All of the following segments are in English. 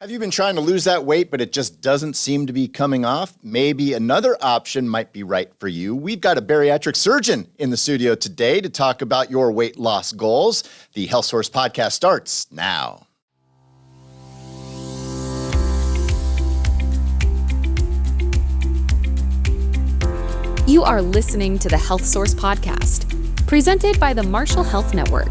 Have you been trying to lose that weight, but it just doesn't seem to be coming off? Maybe another option might be right for you. We've got a bariatric surgeon in the studio today to talk about your weight loss goals. The Health Source podcast starts now. You are listening to the Health Source podcast, presented by the Marshall Health Network.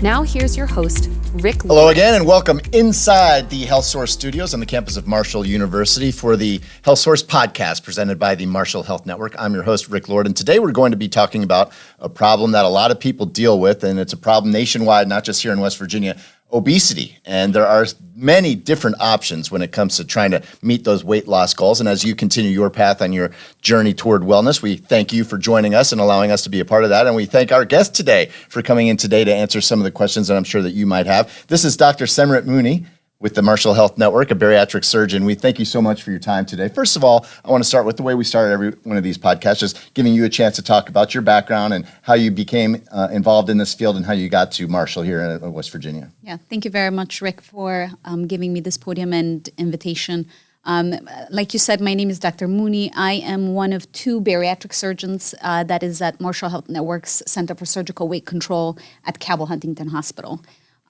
Now here's your host, Rick. Hello again, and welcome inside the Health Source studios on the campus of Marshall University for the Health Source podcast presented by the Marshall Health Network. I'm your host, Rick Lord, and today we're going to be talking about a problem that a lot of people deal with, and it's a problem nationwide, not just here in West Virginia, obesity. And there are many different options when it comes to trying to meet those weight loss goals. And as you continue your path on your journey toward wellness, we thank you for joining us and allowing us to be a part of that. And we thank our guest today for coming in today to answer some of the questions that I'm sure that you might have. This is Dr. Semeret Munie with the Marshall Health Network, a bariatric surgeon. We thank you so much for your time today. First of all, I want to start with the way we started every one of these podcasts, just giving you a chance to talk about your background and how you became involved in this field and how you got to Marshall here in West Virginia. Yeah, thank you very much, Rick, for giving me this podium and invitation. Like you said, my name is Dr. Munie. I am one of two bariatric surgeons that is at Marshall Health Network's Center for Surgical Weight Control at Cabell Huntington Hospital.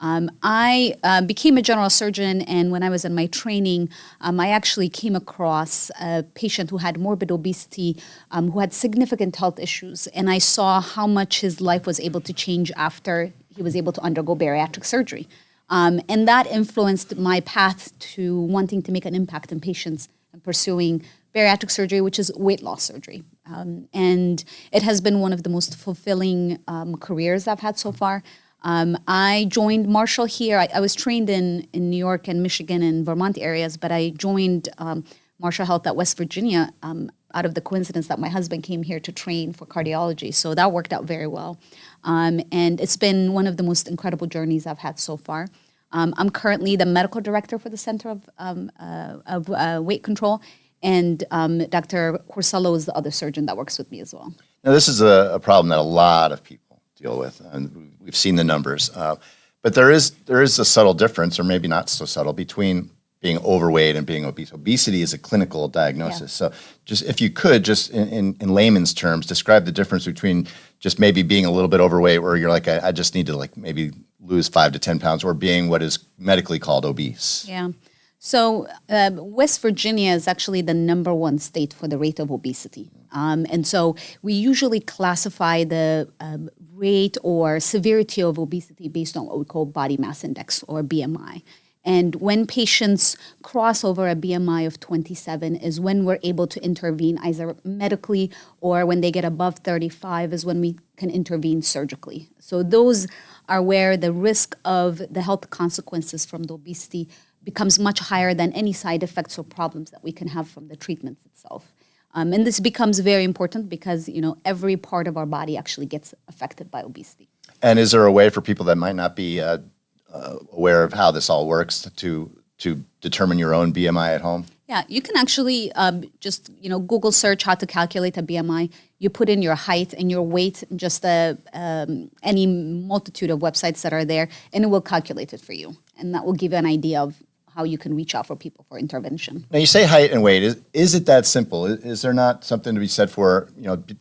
I became a general surgeon, and when I was in my training, I actually came across a patient who had morbid obesity, who had significant health issues, and I saw how much his life was able to change after he was able to undergo bariatric surgery. And that influenced my path to wanting to make an impact in patients and pursuing bariatric surgery, which is weight loss surgery. And it has been one of the most fulfilling careers I've had so far. I joined Marshall here. I was trained in New York and Michigan and Vermont areas, but I joined Marshall Health at West Virginia out of the coincidence that my husband came here to train for cardiology. So that worked out very well. And it's been one of the most incredible journeys I've had so far. I'm currently the medical director for the Center of Weight Control, and Dr. Corsello is the other surgeon that works with me as well. Now, this is a problem that a lot of people deal with, and we've seen the numbers. But there is a subtle difference, or maybe not so subtle, between being overweight and being obese. Obesity is a clinical diagnosis. Yeah. So just if you could, just in layman's terms, describe the difference between just maybe being a little bit overweight, where you're like, I just need to maybe lose 5 to 10 pounds, or being what is medically called obese. Yeah. So West Virginia is actually the number one state for the rate of obesity. And so we usually classify the rate or severity of obesity based on what we call body mass index, or BMI. And when patients cross over a BMI of 27 is when we're able to intervene either medically, or when they get above 35 is when we can intervene surgically. So those are where the risk of the health consequences from the obesity becomes much higher than any side effects or problems that we can have from the treatment itself. And this becomes very important because, every part of our body actually gets affected by obesity. And is there a way for people that might not be aware of how this all works to determine your own BMI at home? Yeah, you can actually just Google search how to calculate a BMI. You put in your height and your weight, just any multitude of websites that are there, and it will calculate it for you. And that will give you an idea of how you can reach out for people for intervention. Now, you say height and weight. Is it that simple? Is there not something to be said for,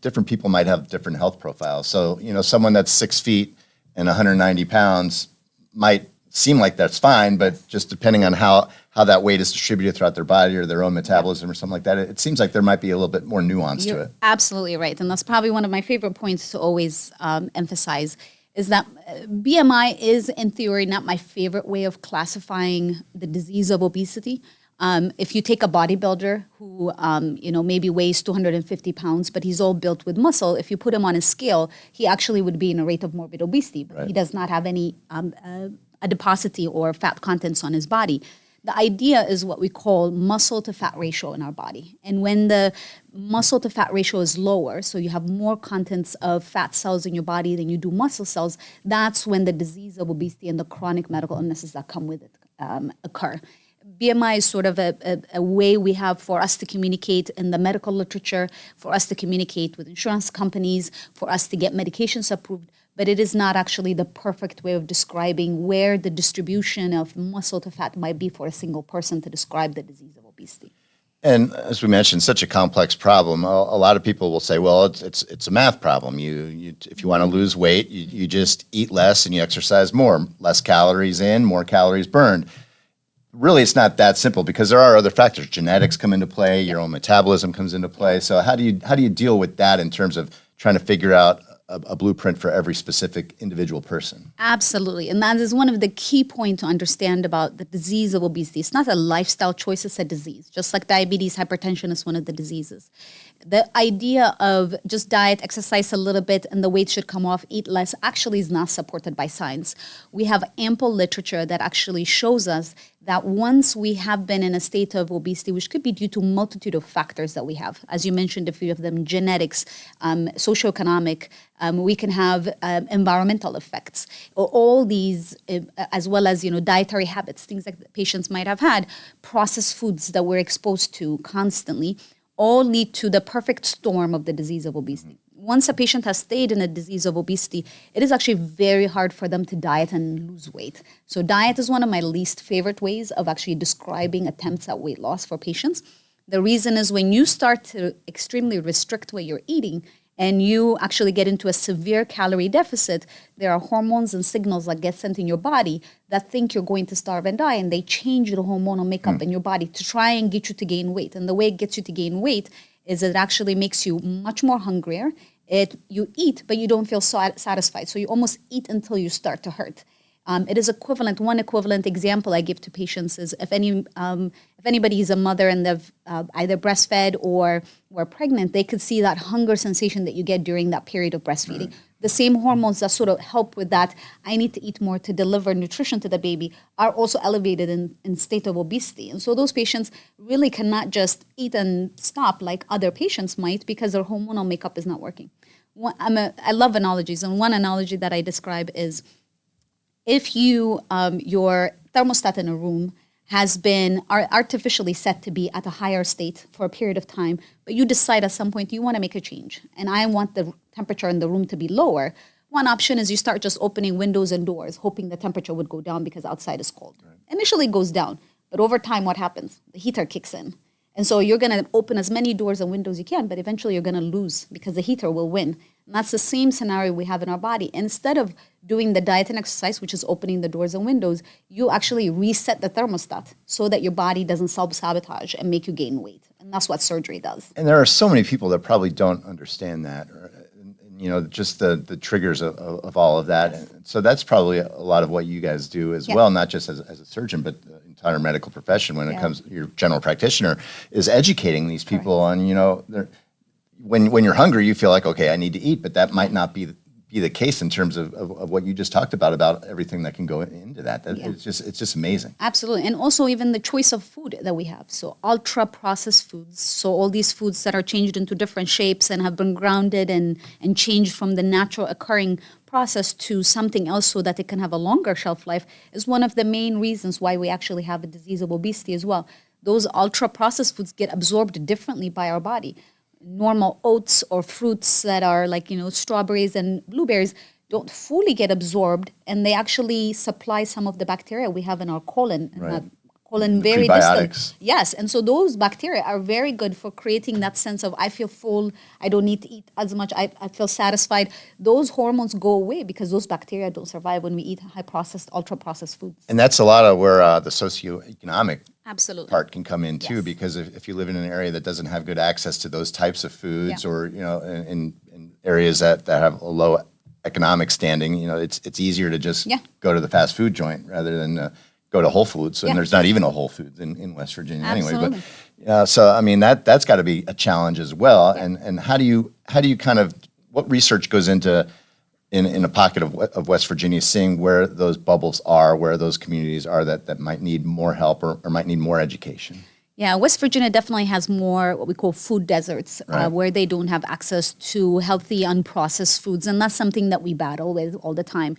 different people might have different health profiles. So, someone that's 6 feet and 190 pounds might seem like that's fine, but just depending on how that weight is distributed throughout their body or their own metabolism or something like that, it seems like there might be a little bit more nuance to it. Absolutely right. And that's probably one of my favorite points to always emphasize is that BMI is, in theory, not my favorite way of classifying the disease of obesity. If you take a bodybuilder who, maybe weighs 250 pounds, but he's all built with muscle, if you put him on a scale, he actually would be in a rate of morbid obesity, but he does not have any adiposity or fat contents on his body. The idea is what we call muscle to fat ratio in our body. And when the muscle to fat ratio is lower, so you have more contents of fat cells in your body than you do muscle cells, that's when the disease of obesity and the chronic medical illnesses that come with it occur. BMI is sort of a way we have for us to communicate in the medical literature, for us to communicate with insurance companies, for us to get medications approved. but it is not actually the perfect way of describing where the distribution of muscle to fat might be for a single person to describe the disease of obesity. And as we mentioned, such a complex problem. A lot of people will say, "Well, it's a math problem. You if you want to lose weight, you just eat less and you exercise more. Less calories in, more calories burned." Really, it's not that simple because there are other factors. Genetics come into play. Your own metabolism comes into play. So how do you deal with that in terms of trying to figure out a blueprint for every specific individual person? Absolutely. And that is one of the key points to understand about the disease of obesity. It's not a lifestyle choice, it's a disease. Just like diabetes, hypertension is one of the diseases. The idea of just diet, exercise a little bit, and the weight should come off, eat less, actually is not supported by science. We have ample literature that actually shows us that once we have been in a state of obesity, which could be due to a multitude of factors that we have, as you mentioned, a few of them, genetics, socioeconomic, we can have environmental effects, all these, as well as dietary habits, things that patients might have had, processed foods that we're exposed to constantly, all lead to the perfect storm of the disease of obesity. Once a patient has stayed in a disease of obesity, it is actually very hard for them to diet and lose weight. So diet is one of my least favorite ways of actually describing attempts at weight loss for patients. The reason is when you start to extremely restrict what you're eating and you actually get into a severe calorie deficit, there are hormones and signals that get sent in your body that think you're going to starve and die, and they change the hormonal makeup in your body to try and get you to gain weight. And the way it gets you to gain weight is it actually makes you much more hungrier. You eat, but you don't feel satisfied. So you almost eat until you start to hurt. It is equivalent. One equivalent example I give to patients is if anybody is a mother and they've either breastfed or were pregnant, they could see that hunger sensation that you get during that period of breastfeeding. Right. The same hormones that sort of help with that, I need to eat more to deliver nutrition to the baby, are also elevated in state of obesity. And so those patients really cannot just eat and stop like other patients might because their hormonal makeup is not working. I love analogies, and one analogy that I describe is if your thermostat in a room has been artificially set to be at a higher state for a period of time, but you decide at some point you want to make a change, and I want the temperature in the room to be lower, one option is you start just opening windows and doors, hoping the temperature would go down because outside is cold. Right. Initially it goes down, but over time what happens? The heater kicks in. And so you're going to open as many doors and windows you can, but eventually you're going to lose because the heater will win. And that's the same scenario we have in our body. Instead of doing the diet and exercise, which is opening the doors and windows, you actually reset the thermostat so that your body doesn't self-sabotage and make you gain weight. And that's what surgery does. And there are so many people that probably don't understand that, just the triggers of all of that. And so that's probably a lot of what you guys do as well, not just as a surgeon, but the entire medical profession when it comes to your general practitioner, is educating these people on, when you're hungry, you feel like, okay, I need to eat, but that might not be the case in terms of what you just talked about everything that can go into that. It's just amazing. Absolutely. And also even the choice of food that we have. So ultra processed foods. So all these foods that are changed into different shapes and have been grounded and changed from the natural occurring process to something else so that it can have a longer shelf life is one of the main reasons why we actually have a disease of obesity as well. Those ultra processed foods get absorbed differently by our body. Normal oats or fruits that are like, strawberries and blueberries don't fully get absorbed, and they actually supply some of the bacteria we have in our colon. Right. Colon very prebiotics. Distant. Yes, and so those bacteria are very good for creating that sense of I feel full, I don't need to eat as much, I feel satisfied. Those hormones go away because those bacteria don't survive when we eat high-processed, ultra-processed foods. And that's a lot of where the socioeconomic Absolutely. part can come in too, because if you live in an area that doesn't have good access to those types of foods, or in areas that have a low economic standing, it's easier to just go to the fast food joint rather than go to Whole Foods. And there's not even a Whole Foods in West Virginia anyway. But so I mean that's got to be a challenge as well. Yeah. And how do you kind of, what research goes into in a pocket of West Virginia, seeing where those bubbles are, where those communities are that might need more help or might need more education? Yeah, West Virginia definitely has more what we call food deserts, where they don't have access to healthy, unprocessed foods. And that's something that we battle with all the time.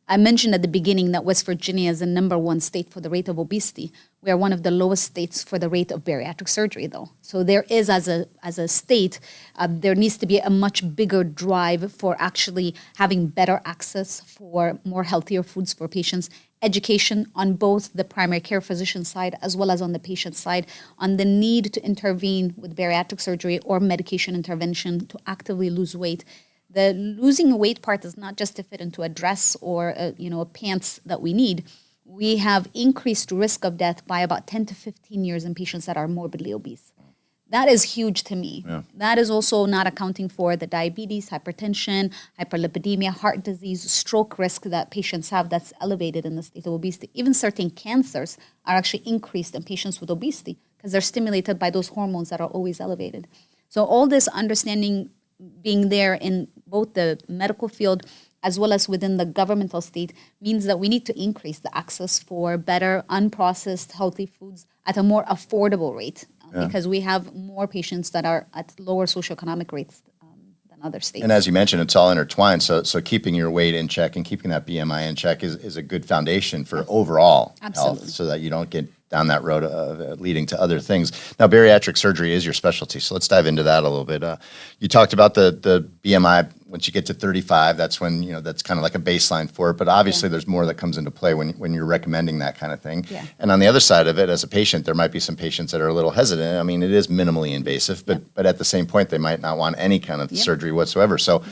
I mentioned at the beginning that West Virginia is the number one state for the rate of obesity. We are one of the lowest states for the rate of bariatric surgery, though. So there is, as a state, there needs to be a much bigger drive for actually having better access for more healthier foods for patients, education on both the primary care physician side as well as on the patient side on the need to intervene with bariatric surgery or medication intervention to actively lose weight. The losing weight part is not just to fit into a dress or a pants that we need. We have increased risk of death by about 10 to 15 years in patients that are morbidly obese. That is huge to me. Yeah. That is also not accounting for the diabetes, hypertension, hyperlipidemia, heart disease, stroke risk that patients have that's elevated in the state of obesity. Even certain cancers are actually increased in patients with obesity because they're stimulated by those hormones that are always elevated. So all this understanding being there in both the medical field as well as within the governmental state means that we need to increase the access for better, unprocessed, healthy foods at a more affordable rate because we have more patients that are at lower socioeconomic rates than other states. And as you mentioned, it's all intertwined. So keeping your weight in check and keeping that BMI in check is a good foundation for overall health so that you don't get down that road of leading to other things. Now, bariatric surgery is your specialty, so let's dive into that a little bit. You talked about the BMI. Once you get to 35, that's when, that's kind of like a baseline for it, but obviously there's more that comes into play when you're recommending that kind of thing. Yeah. And on the other side of it, as a patient, there might be some patients that are a little hesitant. I mean, it is minimally invasive, but at the same point, they might not want any kind of surgery whatsoever. So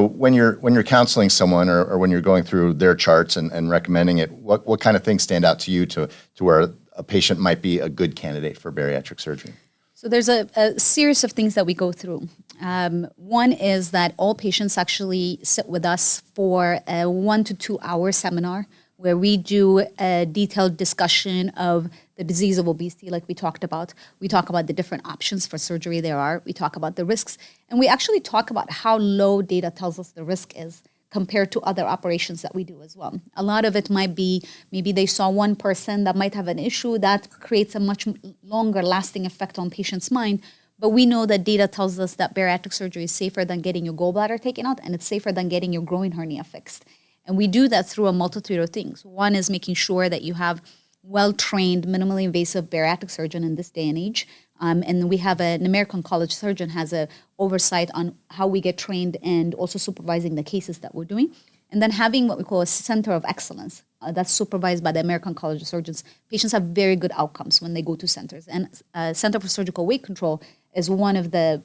when you're counseling someone or when you're going through their charts and recommending it, what kind of things stand out to you to where a patient might be a good candidate for bariatric surgery? So there's a series of things that we go through. One is that all patients actually sit with us for a 1 to 2 hour seminar where we do a detailed discussion of the disease of obesity like we talked about. We talk about the different options for surgery there are. We talk about the risks. And we actually talk about how low data tells us the risk is compared to other operations that we do as well. A lot of it might be maybe they saw one person that might have an issue that creates a much longer lasting effect on patient's mind. But we know that data tells us that bariatric surgery is safer than getting your gallbladder taken out, and it's safer than getting your groin hernia fixed. And we do that through a multitude of things. One is making sure that you have well-trained, minimally invasive bariatric surgeon in this day and age. And we have an American College surgeon has a oversight on how we get trained and also supervising the cases that we're doing. And then having what we call a center of excellence that's supervised by the American College of Surgeons. Patients have very good outcomes when they go to centers. And Center for Surgical Weight Control is one of the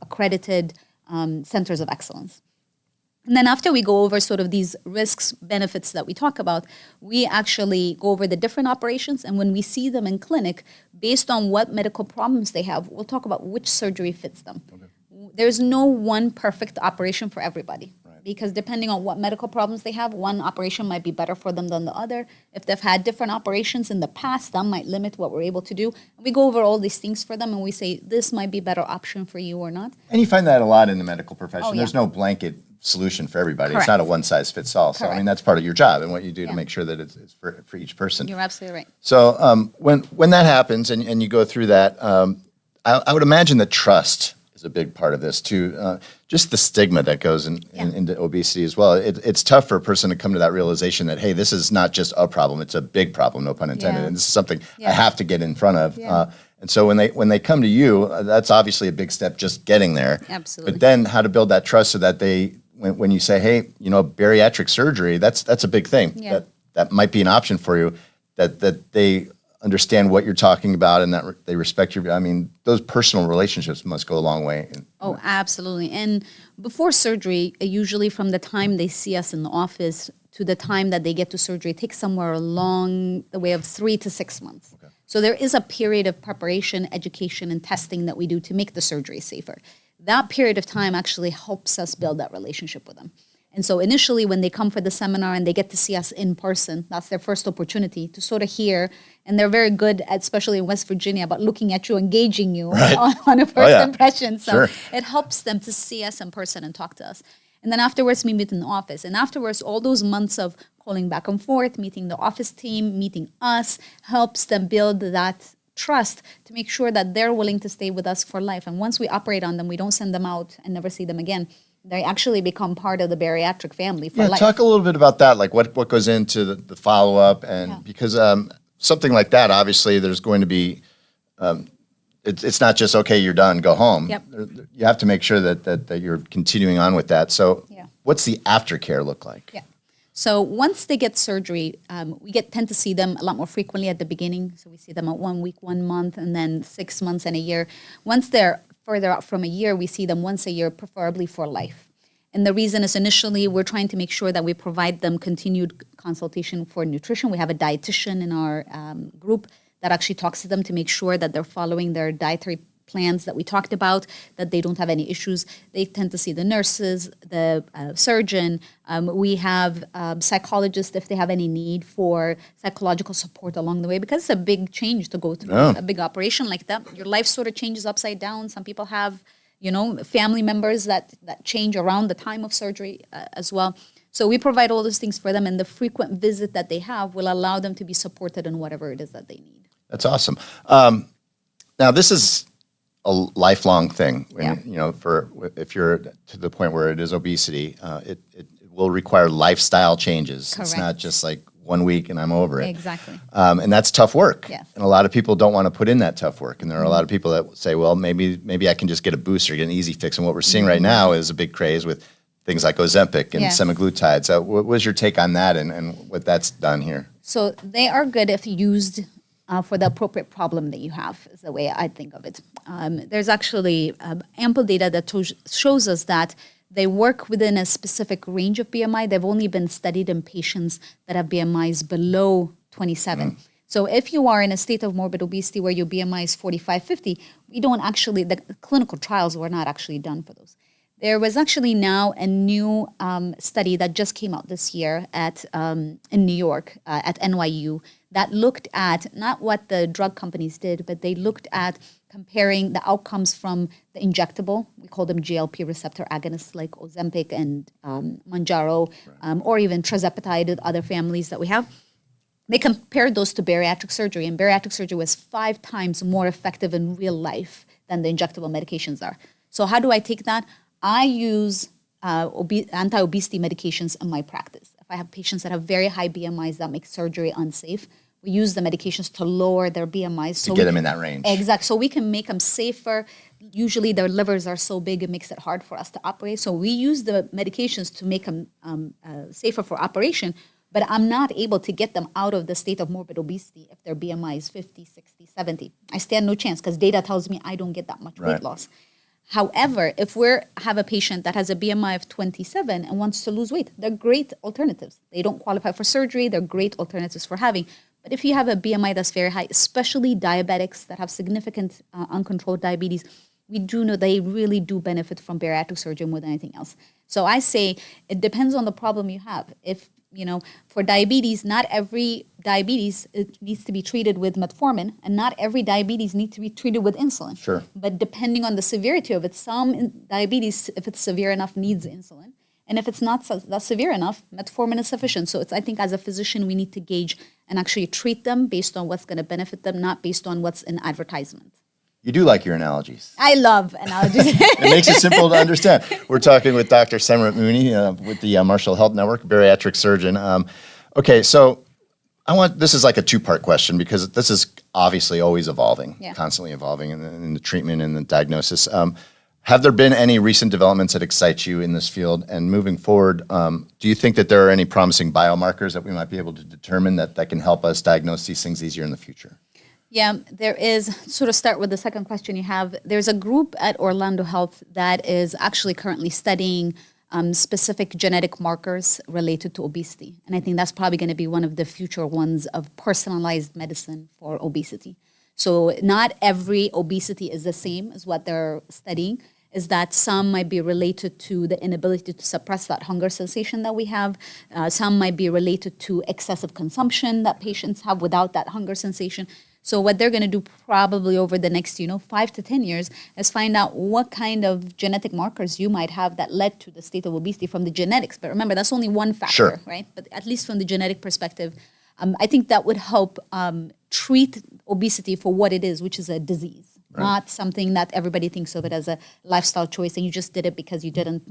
accredited centers of excellence. And then after we go over sort of these risks, benefits that we talk about, we actually go over the different operations. And when we see them in clinic, based on what medical problems they have, we'll talk about which surgery fits them. Okay. There's no one perfect operation for everybody. Right. Because depending on what medical problems they have, one operation might be better for them than the other. If they've had different operations in the past, that might limit what we're able to do. And we go over all these things for them and we say, this might be a better option for you or not. And you find that a lot in the medical profession. Oh, yeah. There's no blanket solution for everybody. Correct. It's not a one-size-fits-all. So, I mean, that's part of your job and what you do to make sure that it's for each person. You're absolutely right. So when that happens and you go through that, I would imagine that trust is a big part of this too. Just the stigma that goes into obesity as well. It's tough for a person to come to that realization that, hey, this is not just a problem, it's a big problem, no pun intended. And this is something I have to get in front of. And so when they come to you, that's obviously a big step, just getting there. Absolutely. But then how to build that trust so that when you say, hey, bariatric surgery, that's a big thing. Yeah. That might be an option for you, that they understand what you're talking about and that they respect your, I mean, those personal relationships must go a long way. Oh, absolutely. And before surgery, usually from the time they see us in the office to the time that they get to surgery, it takes somewhere along the way of 3 to 6 months. Okay. So there is a period of preparation, education, and testing that we do to make the surgery safer. That period of time actually helps us build that relationship with them. And so initially when they come for the seminar and they get to see us in person, that's their first opportunity to sort of hear. And they're very good, especially in West Virginia, about looking at you, engaging you on a first impression. So it helps them to see us in person and talk to us. And then afterwards, we meet in the office. And afterwards, all those months of calling back and forth, meeting the office team, meeting us, helps them build that trust to make sure that they're willing to stay with us for life. And once we operate on them, we don't send them out and never see them again. They actually become part of the bariatric family for life. Talk a little bit about that, like what goes into the follow-up, and because something like that, obviously there's going to be, it's not just, okay, you're done, go home. Yep. You have to make sure that you're continuing on with that. So what's the aftercare look like? Yeah. So once they get surgery, we tend to see them a lot more frequently at the beginning. So we see them at 1 week, 1 month, and then 6 months and a year. Once they're further out from a year, we see them once a year, preferably for life. And the reason is initially we're trying to make sure that we provide them continued consultation for nutrition. We have a dietitian in our group that actually talks to them to make sure that they're following their dietary plans that we talked about, that they don't have any issues. They tend to see the nurses, the surgeon. We have psychologists if they have any need for psychological support along the way, because it's a big change to go through a big operation like that. Your life sort of changes upside down. Some people have, family members that change around the time of surgery as well. So we provide all those things for them, and the frequent visit that they have will allow them to be supported in whatever it is that they need. That's awesome. Now, this is a lifelong thing. If you're to the point where it is obesity, it will require lifestyle changes. Correct. It's not just like 1 week and I'm over it. Exactly. And that's tough work. Yes. And a lot of people don't want to put in that tough work. And there are a lot of people that say, well, maybe I can just get a boost or get an easy fix. And what we're seeing right now is a big craze with things like Ozempic and semaglutide. So what was your take on that and what that's done here? So they are good if used for the appropriate problem that you have, is the way I think of it. There's actually ample data that shows us that they work within a specific range of BMI. They've only been studied in patients that have BMIs below 27. So if you are in a state of morbid obesity where your BMI is 45, 50, the clinical trials were not actually done for those. There was actually now a new study that just came out this year in New York at NYU that looked at not what the drug companies did, but they looked at comparing the outcomes from the injectable, we call them GLP receptor agonists like Ozempic and Mounjaro, or even tirzepatide and other families that we have. They compared those to bariatric surgery, and bariatric surgery was 5 times more effective in real life than the injectable medications are. So how do I take that? I use anti-obesity medications in my practice. If I have patients that have very high BMIs that make surgery unsafe, we use the medications to lower their BMIs. To get them in that range. Exactly. So we can make them safer. Usually their livers are so big, it makes it hard for us to operate. So we use the medications to make them safer for operation, but I'm not able to get them out of the state of morbid obesity if their BMI is 50, 60, 70. I stand no chance because data tells me I don't get that much weight loss. However, if we have a patient that has a BMI of 27 and wants to lose weight, they're great alternatives. They don't qualify for surgery. They're great alternatives for having. But if you have a BMI that's very high, especially diabetics that have significant uncontrolled diabetes, we do know they really do benefit from bariatric surgery more than anything else. So I say it depends on the problem you have. If for diabetes, not every diabetes needs to be treated with metformin, and not every diabetes needs to be treated with insulin. Sure. But depending on the severity of it, some diabetes, if it's severe enough, needs insulin. And if it's not that severe enough, metformin is sufficient. So I think as a physician, we need to gauge and actually treat them based on what's going to benefit them, not based on what's in advertisement. You do like your analogies. I love analogies. It makes it simple to understand. We're talking with Dr. Semeret Munie with the Marshall Health Network, bariatric surgeon. Okay, so this is like a 2-part question because this is obviously always evolving, constantly evolving in the treatment and the diagnosis. Have there been any recent developments that excite you in this field? And moving forward, do you think that there are any promising biomarkers that we might be able to determine that can help us diagnose these things easier in the future? Yeah, there is. Sort of start with the second question you have. There's a group at Orlando Health that is actually currently studying specific genetic markers related to obesity. And I think that's probably going to be one of the future ones of personalized medicine for obesity. So not every obesity is the same as what they're studying, is that some might be related to the inability to suppress that hunger sensation that we have. Some might be related to excessive consumption that patients have without that hunger sensation. So what they're going to do probably over the next, 5 to 10 years is find out what kind of genetic markers you might have that led to the state of obesity from the genetics. But remember, that's only one factor, right? But at least from the genetic perspective, I think that would help treat obesity for what it is, which is a disease. not something that everybody thinks of it as a lifestyle choice and you just did it because you didn't,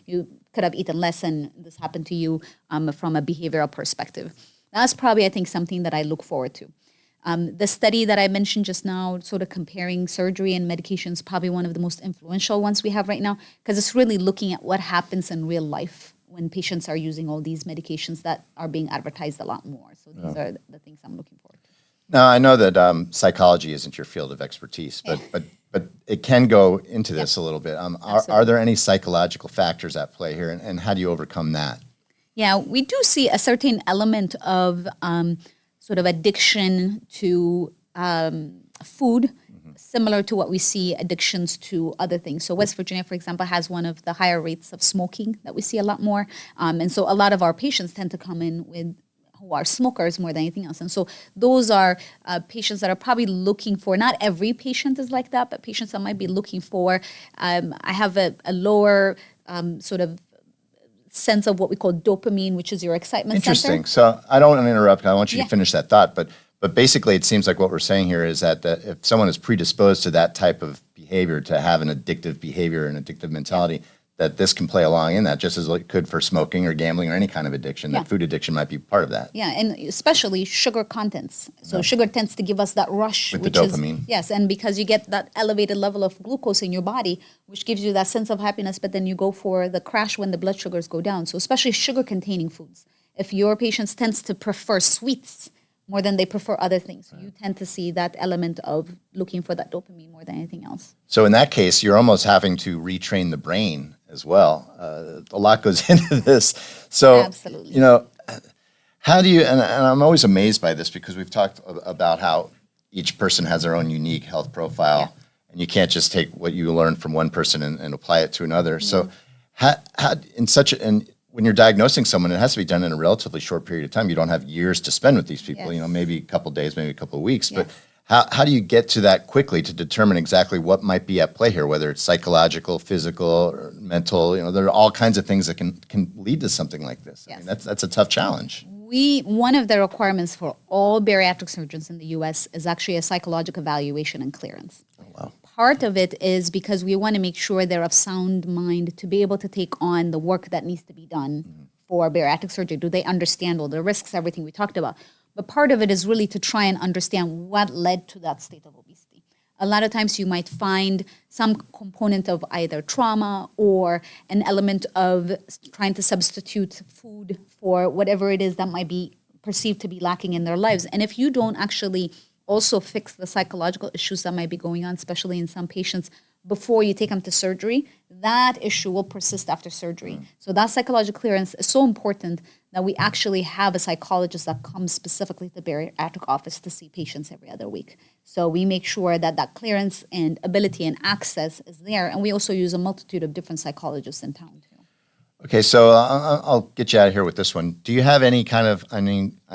you could have eaten less and this happened to you from a behavioral perspective. That's probably, I think, something that I look forward to. The study that I mentioned just now, sort of comparing surgery and medication, is probably one of the most influential ones we have right now because it's really looking at what happens in real life when patients are using all these medications that are being advertised a lot more. So these are the things I'm looking forward to. Now, I know that psychology isn't your field of expertise, but it can go into this a little bit. Are there any psychological factors at play here, and how do you overcome that? Yeah, we do see a certain element of sort of addiction to food, similar to what we see addictions to other things. So West Virginia, for example, has one of the higher rates of smoking that we see a lot more. And so a lot of our patients tend to come in with who are smokers more than anything else. And so those are patients that are probably looking for, not every patient is like that, but patients that might be looking for, I have a lower sort of sense of what we call dopamine, which is your excitement Interesting. center. So I don't want to interrupt. I want you Yeah. to finish that thought. But basically, it seems like what we're saying here is that if someone is predisposed to that type of behavior, to have an addictive behavior and addictive mentality, that this can play along in that, just as it could for smoking or gambling or any kind of addiction, that food addiction might be part of that. Yeah, and especially sugar contents. So sugar tends to give us that rush. With the which dopamine. Yes, and because you get that elevated level of glucose in your body, which gives you that sense of happiness, but then you go for the crash when the blood sugars go down. So especially sugar-containing foods. If your patients tends to prefer sweets more than they prefer other things, you tend to see that element of looking for that dopamine more than anything else. So in that case, you're almost having to retrain the brain as well. A lot goes into this. So, Absolutely. how do you, and I'm always amazed by this because we've talked about how each person has their own unique health profile, and you can't just take what you learn from one person and apply it to another. So when you're diagnosing someone, it has to be done in a relatively short period of time. You don't have years to spend with these people, Yes. maybe a couple of days, maybe a couple of weeks, but how do you get to that quickly to determine exactly what might be at play here, whether it's psychological, physical, or mental? There are all kinds of things that can lead to something like this. I mean, that's a tough challenge. One of the requirements for all bariatric surgeons in the U.S. is actually a psychological evaluation and clearance. Oh, wow. Part of it is because we want to make sure they're of sound mind to be able to take on the work that needs to be done for bariatric surgery. Do they understand all the risks, everything we talked about? But part of it is really to try and understand what led to that state of obesity. A lot of times you might find some component of either trauma or an element of trying to substitute food for whatever it is that might be perceived to be lacking in their lives. And if you don't actually also fix the psychological issues that might be going on, especially in some patients, before you take them to surgery, that issue will persist after surgery. So that psychological clearance is so important that we actually have a psychologist that comes specifically to the bariatric office to see patients every other week. So we make sure that that clearance and ability and access is there. And we also use a multitude of different psychologists in town too. Okay, so I'll get you out of here with this one. Do you have any kind of, I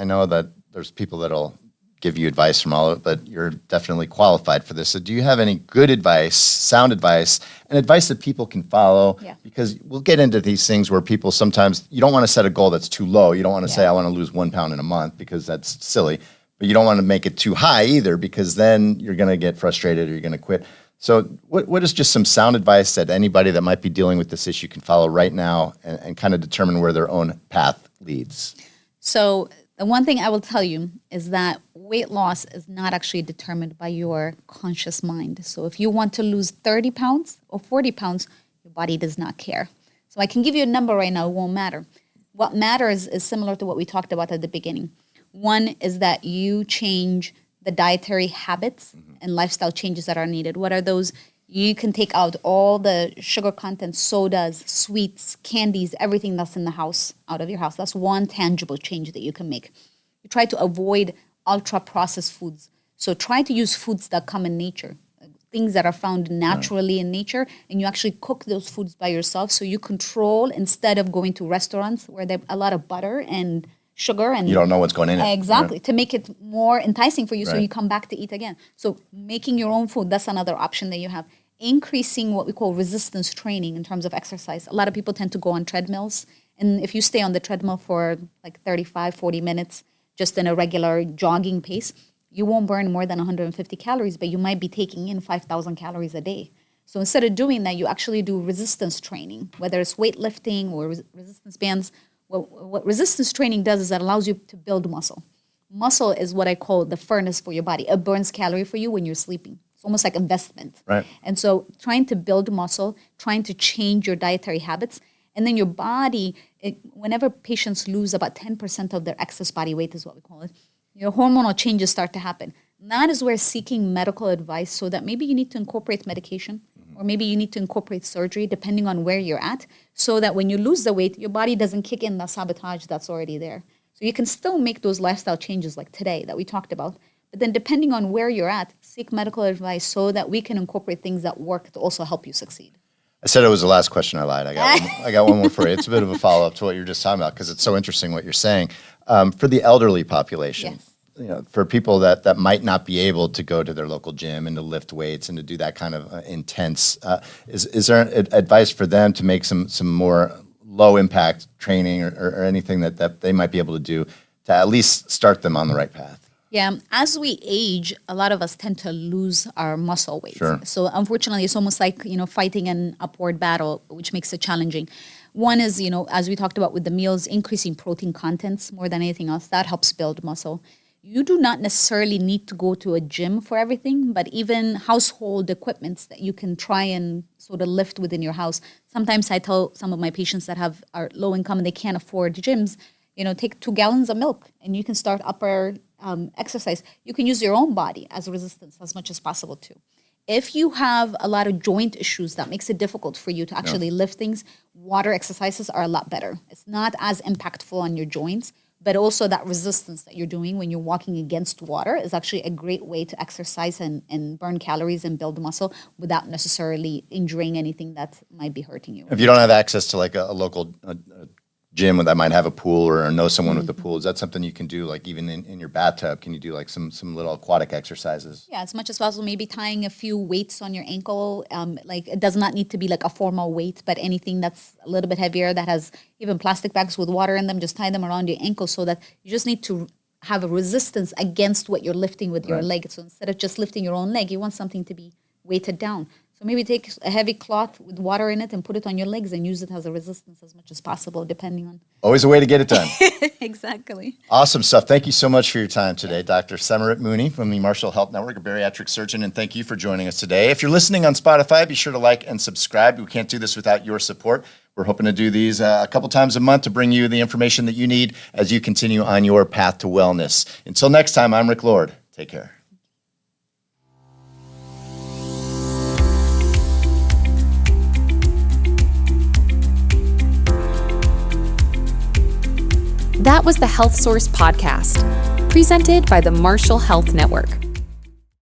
know that there's people that'll give you advice from all of it, but you're definitely qualified for this. So do you have any good advice, sound advice, and advice that people can follow? Yeah. Because we'll get into these things where people sometimes, you don't want to set a goal that's too low. You don't want to say, I want to lose 1 pound in a month, because that's silly. But you don't want to make it too high either, because then you're going to get frustrated or you're going to quit. So what is just some sound advice that anybody that might be dealing with this issue can follow right now and kind of determine where their own path leads? So the one thing I will tell you is that weight loss is not actually determined by your conscious mind. So if you want to lose 30 pounds or 40 pounds, your body does not care. So I can give you a number right now, it won't matter. What matters is similar to what we talked about at the beginning. One is that you change the dietary habits and lifestyle changes that are needed. What are those? You can take out all the sugar content, sodas, sweets, candies, everything that's in the house, out of your house. That's one tangible change that you can make. You try to avoid ultra-processed foods. So try to use foods that come in nature, things that are found naturally in nature, and you actually cook those foods by yourself. So you control, instead of going to restaurants where there's a lot of butter and sugar, and You don't know what's going in it. exactly, Right? to make it more enticing for you, so Right. you come back to eat again. So making your own food, that's another option that you have. Increasing what we call resistance training in terms of exercise. A lot of people tend to go on treadmills, and if you stay on the treadmill for like 35, 40 minutes, just in a regular jogging pace, you won't burn more than 150 calories, but you might be taking in 5,000 calories a day. So instead of doing that, you actually do resistance training, whether it's weightlifting or resistance bands. What resistance training does is it allows you to build muscle. Muscle is what I call the furnace for your body. It burns calorie for you when you're sleeping. It's almost like investment. Right. And so trying to build muscle, trying to change your dietary habits, and then your body, whenever patients lose about 10% of their excess body weight is what we call it, your hormonal changes start to happen. And that is where seeking medical advice, so that maybe you need to incorporate medication, or maybe you need to incorporate surgery, depending on where you're at, so that when you lose the weight, your body doesn't kick in the sabotage that's already there. So you can still make those lifestyle changes like today that we talked about, but then depending on where you're at, seek medical advice so that we can incorporate things that work to also help you succeed. I said it was the last question. I lied. I got one more for you. It's a bit of a follow-up to what you were just talking about, because it's so interesting what you're saying. For the elderly population, Yes. For people that might not be able to go to their local gym and to lift weights and to do that kind of intense, is there advice for them to make some more low-impact training or anything that they might be able to do to at least start them on the right path? Yeah, as we age, a lot of us tend to lose our muscle weight. Sure. So unfortunately, it's almost like, fighting an upward battle, which makes it challenging. One is, as we talked about with the meals, increasing protein contents more than anything else. That helps build muscle. You do not necessarily need to go to a gym for everything, but even household equipments that you can try and sort of lift within your house. Sometimes I tell some of my patients that are low income and they can't afford gyms, take 2 gallons of milk and you can start upper exercise. You can use your own body as resistance as much as possible too. If you have a lot of joint issues that makes it difficult for you to actually lift things, water exercises are a lot better. It's not as impactful on your joints, but also that resistance that you're doing when you're walking against water is actually a great way to exercise and burn calories and build muscle without necessarily injuring anything that might be hurting you. If you don't have access to like a local gym that might have a pool or know someone with a pool, is that something you can do, like even in your bathtub? Can you do like some little aquatic exercises? Yeah, as much as possible, maybe tying a few weights on your ankle. Like it does not need to be like a formal weight, but anything that's a little bit heavier that has even plastic bags with water in them, just tie them around your ankle so that you just need to have a resistance against what you're lifting with your leg. So instead of just lifting your own leg, you want something to be weighted down. So maybe take a heavy cloth with water in it and put it on your legs and use it as a resistance as much as possible, depending on. Always a way to get it done. Exactly. Awesome stuff. Thank you so much for your time today, Dr. Semeret Munie from the Marshall Health Network, a bariatric surgeon, and thank you for joining us today. If you're listening on Spotify, be sure to like and subscribe. We can't do this without your support. We're hoping to do these a couple times a month to bring you the information that you need as you continue on your path to wellness. Until next time, I'm Rick Lord. Take care. That was the Health Source Podcast, presented by the Marshall Health Network.